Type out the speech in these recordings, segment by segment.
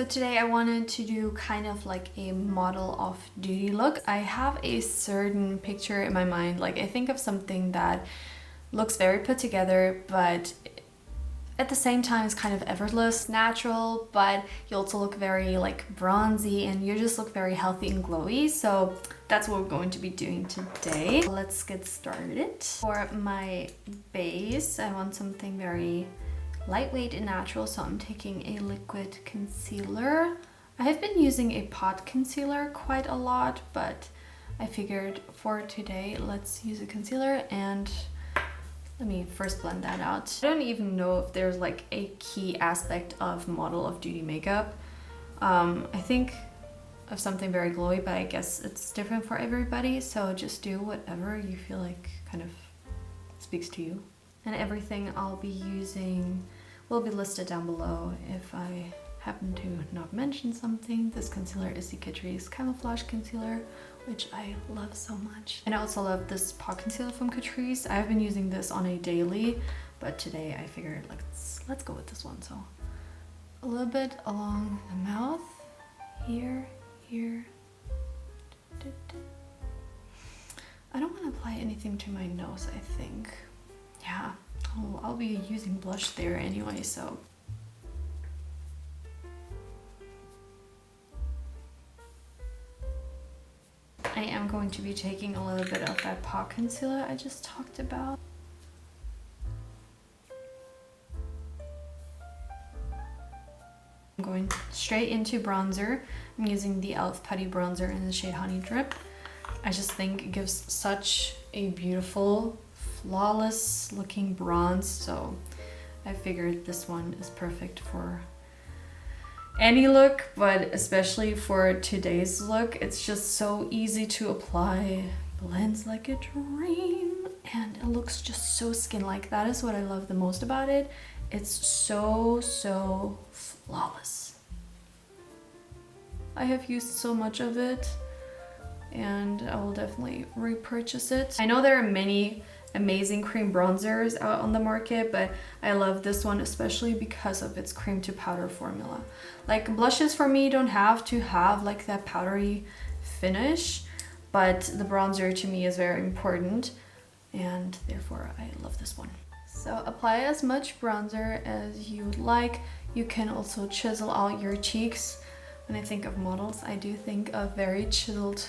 today I wanted to do kind of like a model of duty look. I have a certain picture in my mind, like I think of something that looks very put together, but at the same time it's kind of effortless, natural, but you also look very like bronzy and you just look very healthy and glowy. So that's what we're going to be doing today. Let's get started. For my base, I want something very lightweight and natural, so I'm taking a liquid concealer. I have been using a pot concealer quite a lot, but I figured for today let's use a concealer, and let me first blend that out. I don't even know if there's like a key aspect of model of duty makeup. I think of something very glowy, but I guess it's different for everybody, so just do whatever you feel like kind of speaks to you. And everything I'll be using will be listed down below if I happen to not mention something. This concealer is the Catrice Camouflage Concealer, which I love so much. And I also love this pot concealer from Catrice. I've been using this on a daily, but today I figured let's go with this one. So a little bit along the mouth, here. I don't want to apply anything to my nose, I think. Yeah, I'll be using blush there anyway, so. I am going to be taking a little bit of that pot concealer I just talked about. I'm going straight into bronzer. I'm using the e.l.f. Putty bronzer in the shade Honey Drip. I just think it gives such a beautiful, flawless looking bronze, so I figured this one is perfect for any look, but especially for today's look. It's just so easy to apply, blends like a dream, and it looks just so skin-like. That is what I love the most about it. It's so flawless. I have used so much of it and I will definitely repurchase it. I know there are many amazing cream bronzers out on the market, but I love this one especially because of its cream to powder formula. Like blushes for me don't have to have like that powdery finish, but the bronzer to me is very important, and therefore I love this one. So apply as much bronzer as you would like. You can also chisel out your cheeks. When I think of models, I do think of very chiseled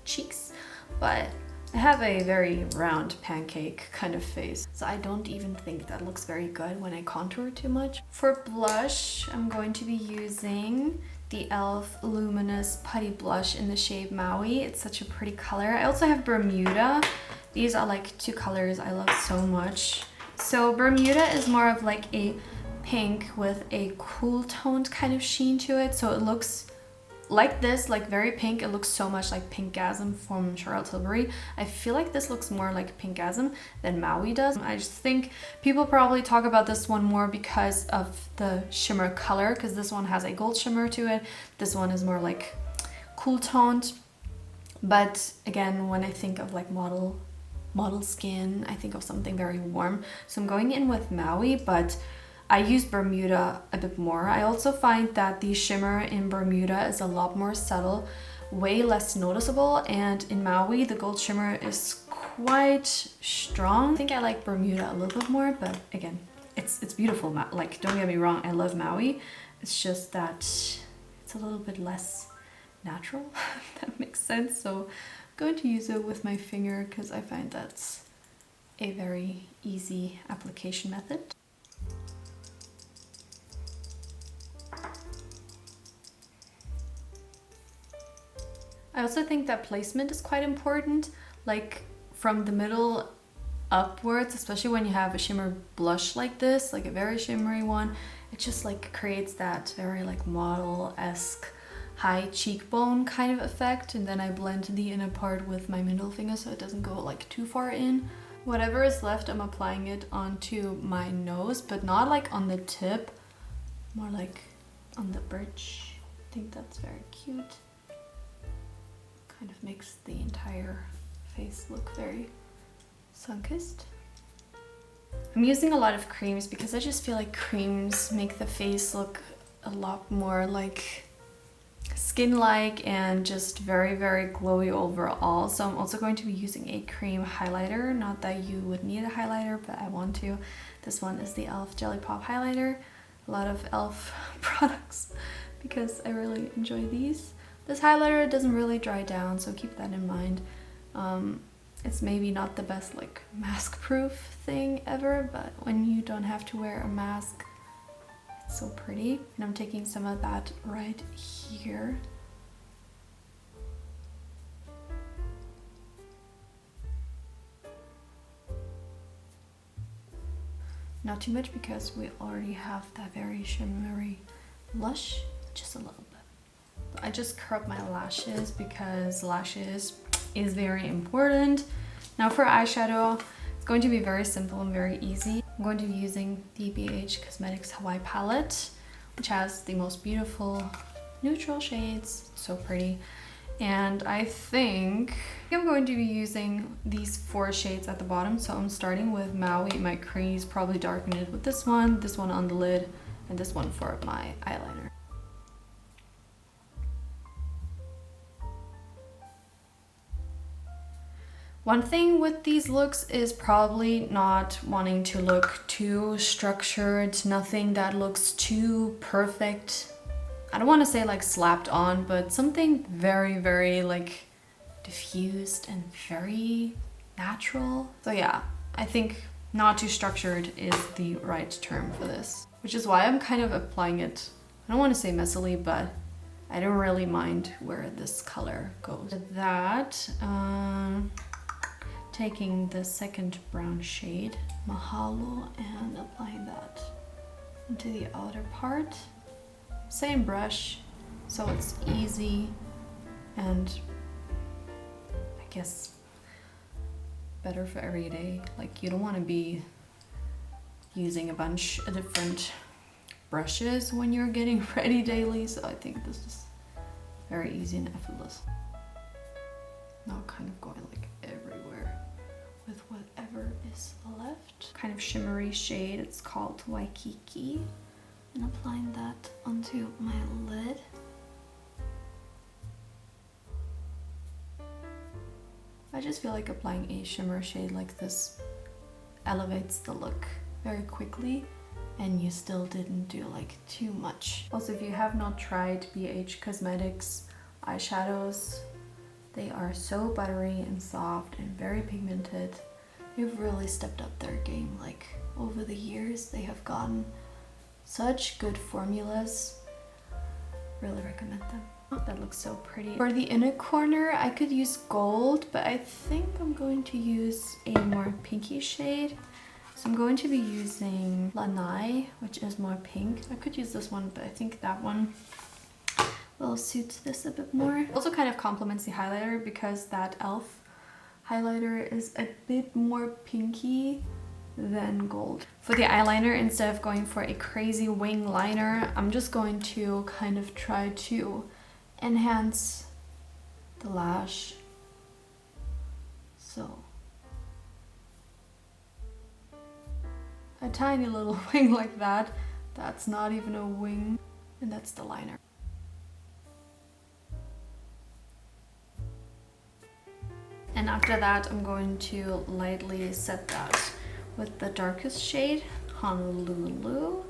cheeks, but I have a very round pancake kind of face, so I don't even think that looks very good when I contour too much. For blush, I'm going to be using the e.l.f. Luminous Putty Blush in the shade Maui. It's such a pretty color. I also have Bermuda. These are like two colors I love so much. So Bermuda is more of like a pink with a cool toned kind of sheen to it, so it looks like this, like very pink. It looks so much like Pinkgasm from Charlotte Tilbury. I feel like this looks more like Pinkgasm than Maui does. I just think people probably talk about this one more because of the shimmer color, because this one has a gold shimmer to it. This one is more like cool toned. But again, when I think of like model skin, I think of something very warm. So I'm going in with Maui, but I use Bermuda a bit more. I also find that the shimmer in Bermuda is a lot more subtle, way less noticeable, and in Maui the gold shimmer is quite strong. I think I like Bermuda a little bit more, but again, it's beautiful. Like, don't get me wrong, I love Maui. It's just that it's a little bit less natural, if that makes sense. So I'm going to use it with my finger because I find that's a very easy application method. I also think that placement is quite important, like from the middle upwards, especially when you have a shimmer blush like this, like a very shimmery one. It just like creates that very like model-esque high cheekbone kind of effect, and then I blend the inner part with my middle finger so it doesn't go like too far in. Whatever is left, I'm applying it onto my nose, but not like on the tip, more like on the bridge. I think that's very cute. Kind of makes the entire face look very sun-kissed. I'm using a lot of creams because I just feel like creams make the face look a lot more like skin-like and just very, very glowy overall. So I'm also going to be using a cream highlighter. Not that you would need a highlighter, but I want to. This one is the e.l.f. Jellypop Highlighter. A lot of e.l.f. products because I really enjoy these. This highlighter doesn't really dry down, so keep that in mind. It's maybe not the best like mask-proof thing ever, but when you don't have to wear a mask, it's so pretty. And I'm taking some of that right here. Not too much because we already have that very shimmery blush, just a little bit. I just curled my lashes because lashes is very important. Now for eyeshadow, it's going to be very simple and very easy. I'm going to be using the Beige Cosmetics Hawaii palette, which has the most beautiful neutral shades. It's so pretty. And I think I'm going to be using these 4 shades at the bottom. So I'm starting with Maui, my crease, probably darken it with this one on the lid, and this one for my eyeliner. One thing with these looks is probably not wanting to look too structured, nothing that looks too perfect. I don't want to say like slapped on, but something very, very like diffused and very natural. So yeah, I think not too structured is the right term for this, which is why I'm kind of applying it. I don't want to say messily, but I don't really mind where this color goes. With that, taking the second brown shade, Mahalo, and applying that into the outer part. Same brush, so it's easy and I guess better for every day. Like you don't want to be using a bunch of different brushes when you're getting ready daily, so I think this is very easy and effortless. Now kind of going like everywhere with whatever is left. Kind of shimmery shade, it's called Waikiki. And applying that onto my lid. I just feel like applying a shimmer shade like this elevates the look very quickly, and you still didn't do like too much. Also, if you have not tried Beige Cosmetics eyeshadows, they are so buttery and soft and very pigmented. They've really stepped up their game. Like over the years, they have gotten such good formulas. Really recommend them. That looks so pretty. For the inner corner, I could use gold, but I think I'm going to use a more pinky shade. So I'm going to be using Lanai, which is more pink. I could use this one, but I think that one will suit this a bit more. Also kind of complements the highlighter because that e.l.f. highlighter is a bit more pinky than gold. For the eyeliner, instead of going for a crazy wing liner, I'm just going to kind of try to enhance the lash. So a tiny little wing like that. That's not even a wing, and that's the liner. And after that, I'm going to lightly set that with the darkest shade, Honolulu.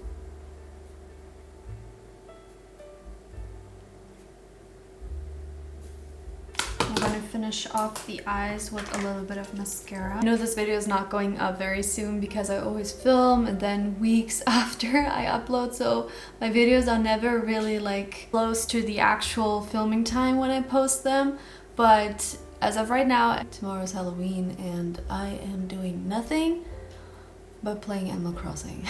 I'm going to finish off the eyes with a little bit of mascara. I know this video is not going up very soon because I always film and then weeks after I upload, so my videos are never really like close to the actual filming time when I post them. But as of right now, tomorrow's Halloween and I am doing nothing but playing Animal Crossing.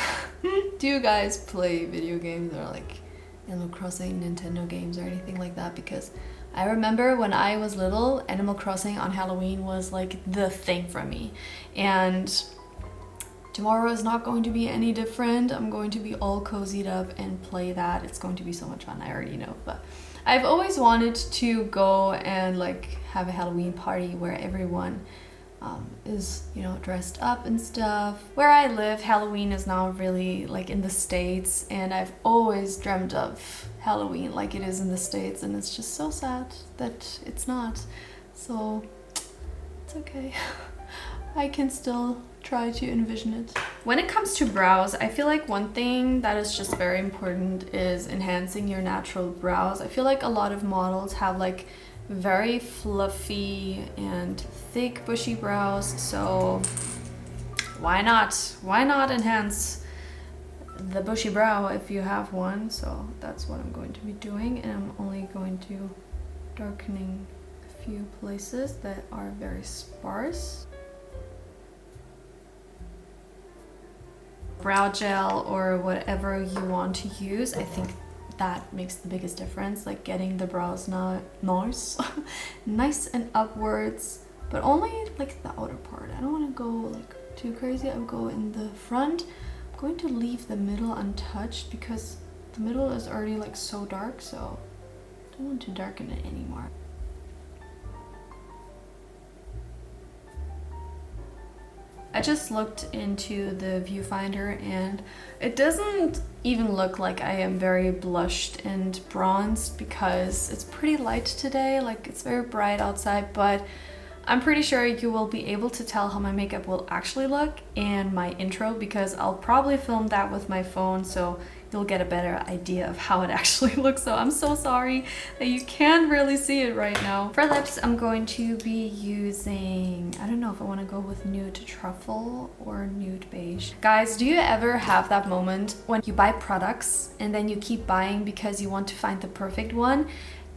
Do you guys play video games or like Animal Crossing, Nintendo games or anything like that? Because I remember when I was little, Animal Crossing on Halloween was like the thing for me. And tomorrow is not going to be any different. I'm going to be all cozied up and play that. It's going to be so much fun, I already know. But I've always wanted to go and like have a Halloween party where everyone is, you know, dressed up and stuff. Where I live, Halloween is now really like in the States, and I've always dreamt of Halloween like it is in the States, and it's just so sad that it's not. So it's okay. I can still try to envision it. When it comes to brows, I feel like one thing that is just very important is enhancing your natural brows. I feel like a lot of models have like very fluffy and thick bushy brows, so why not enhance the bushy brow if you have one. So that's what I'm going to be doing, and I'm only going to darkening a few places that are very sparse. Brow gel or whatever you want to use, I think that makes the biggest difference, like getting the brows not nice and upwards, but only like the outer part. I don't want to go like too crazy. I'll go in the front. I'm going to leave the middle untouched because the middle is already like so dark, so I don't want to darken it anymore. I just looked into the viewfinder and it doesn't even look like I am very blushed and bronzed because it's pretty light today, like it's very bright outside, but I'm pretty sure you will be able to tell how my makeup will actually look in my intro because I'll probably film that with my phone, so you'll get a better idea of how it actually looks. So I'm so sorry that you can't really see it right now. For lips, I'm going to be using, I don't know if I want to go with Nude Truffle or Nude Beige. Guys, do you ever have that moment when you buy products and then you keep buying because you want to find the perfect one?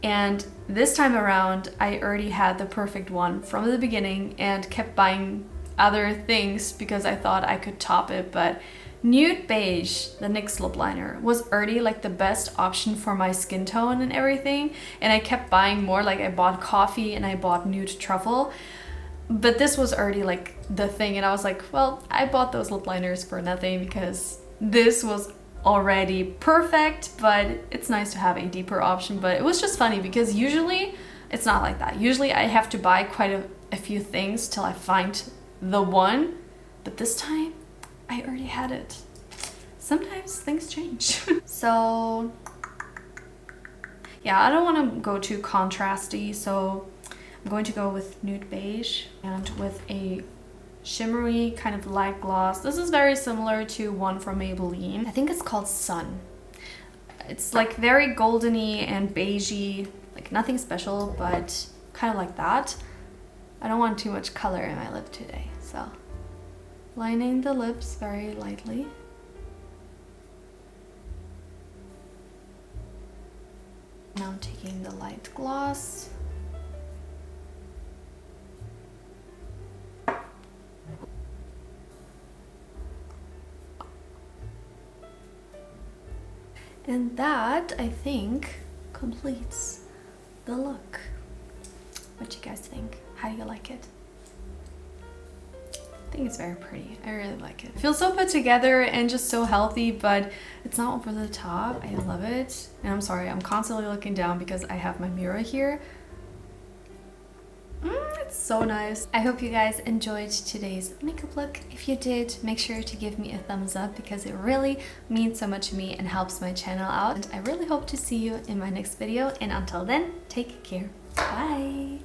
And this time around, I already had the perfect one from the beginning and kept buying other things because I thought I could top it, but Nude Beige, the NYX lip liner, was already like the best option for my skin tone and everything, and I kept buying more. Like I bought Coffee and I bought Nude Truffle, but this was already like the thing, and I was like, well, I bought those lip liners for nothing because this was already perfect, but it's nice to have a deeper option. But it was just funny because usually it's not like that. Usually I have to buy quite a few things till I find the one, but this time I already had it. Sometimes things change. So yeah, I don't want to go too contrasty, so I'm going to go with Nude Beige and with a shimmery kind of light gloss. This is very similar to one from Maybelline. I think it's called Sun. It's like very goldeny and beigey, like nothing special, but kind of like that. I don't want too much color in my lip today, so lining the lips very lightly. Now I'm taking the light gloss. And that, I think, completes the look. What you guys think? How do you like it? I think it's very pretty. I really like it. It feels so put together and just so healthy, but it's not over the top. I love it. And I'm sorry, I'm constantly looking down because I have my mirror here. It's so nice. I hope you guys enjoyed today's makeup look. If you did, make sure to give me a thumbs up because it really means so much to me and helps my channel out. And I really hope to see you in my next video. And until then, take care. Bye.